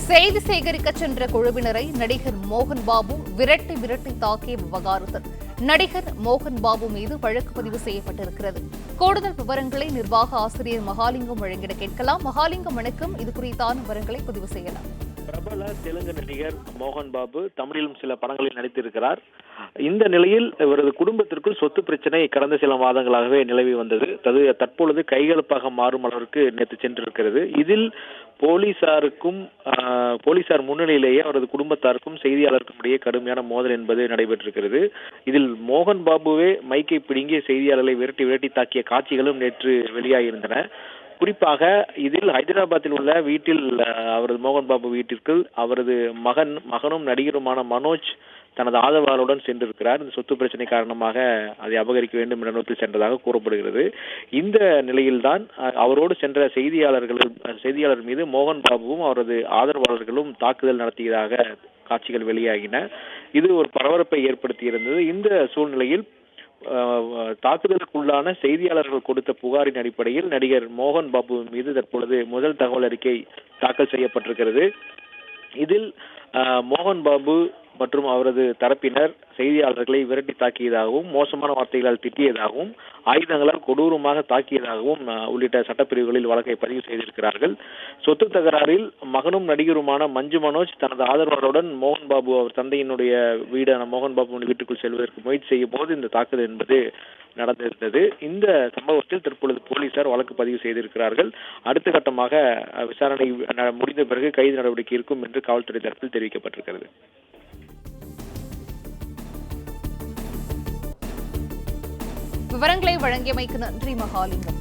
செய்தி சேகரிக்க சென்ற குழுவினரை நடிகர் மோகன் பாபு விரட்டி தாக்கிய விவகாரத்தில் நடிகர் மோகன் பாபு மீது வழக்கு பதிவு செய்யப்பட்டிருக்கிறது. கூடுதல் விவரங்களை நிர்வாக ஆசிரியர் மகாலிங்கம் வழங்கிட கேட்கலாம். மகாலிங்கம், வணக்கம். இது குறித்தான விவரங்களை பதிவு செய்யலாம். பிரபல தெலுங்கு நடிகர் மோகன் பாபு தமிழிலும் சில படங்களில் நடித்திருக்கிறார். இந்த நிலையில் இவரது குடும்பத்திற்குள் சொத்து பிரச்சனை கடந்த சில மாதங்களாகவே நிலவி வந்தது. தற்பொழுது கைகலப்பாக மாறும் அளவிற்கு நேற்று சென்றிருக்கிறது. இதில் போலீசார் முன்னிலையிலேயே அவரது குடும்பத்தாருக்கும் செய்தியாளருக்கும் இடையே கடுமையான மோதல் என்பது நடைபெற்றிருக்கிறது. இதில் மோகன் பாபுவே மைக்கை பிடுங்கி செய்தியாளர்களை விரட்டி தாக்கிய காட்சிகளும் நேற்று வெளியாகியிருந்தன. குறிப்பாக இதில் ஹைதராபாத்தில் உள்ள வீட்டில் அவரது மோகன் பாபு வீட்டிற்கு அவரது மகனும் நடிகருமான மனோஜ் தனது ஆதரவாளருடன் சென்றிருக்கிறார். இந்த சொத்து பிரச்சனை காரணமாக அதை அபகரிக்க வேண்டும் என்ற நோக்கில் சென்றதாக கூறப்படுகிறது. இந்த நிலையில்தான் அவரோடு சென்ற செய்தியாளர் மீது மோகன் பாபுவும் அவரது ஆதரவாளர்களும் தாக்குதல் நடத்தியதாக காட்சிகள் வெளியாகின. இது ஒரு பரபரப்பை ஏற்படுத்தியிருந்தது. இந்த சூழ்நிலையில் தாக்குதலுக்குள்ளான செய்தியாளர்கள் கொடுத்த புகாரின் அடிப்படையில் நடிகர் மோகன் பாபு மீது தற்பொழுது முதல் தகவல் அறிக்கை தாக்கல் செய்யப்பட்டிருக்கிறது. இதில் மோகன் பாபு மற்றும் அவரது தரப்பினர் செய்தியாளர்களை விரட்டி தாக்கியதாகவும் மோசமான வார்த்தைகளால் திட்டியதாகவும் ஆயுதங்களால் கொடூரமாக தாக்கியதாகவும் உள்ளிட்ட சட்டப்பிரிவுகளில் வழக்கை பதிவு செய்திருக்கிறார்கள். சொத்து தகராறில் மகனும் நடிகருமான மஞ்சு மனோஜ் தனது ஆதரவாளருடன் மோகன் பாபு அவர் தந்தையினுடைய வீடான மோகன் பாபு வீட்டுக்குள் செல்வதற்கு முயற்சி செய்யும் போது இந்த தாக்குதல் என்பது நடந்திருந்தது. இந்த சம்பவத்தில் தற்பொழுது போலீசார் வழக்கு பதிவு செய்திருக்கிறார்கள். அடுத்த கட்டமாக விசாரணை முடிந்த பிறகு கைது நடவடிக்கை இருக்கும் என்று காவல்துறை தரப்பில் தெரிவிக்கப்பட்டிருக்கிறது. விவரங்களை வழங்கியமைக்கு நன்றி மகாலிங்கம்.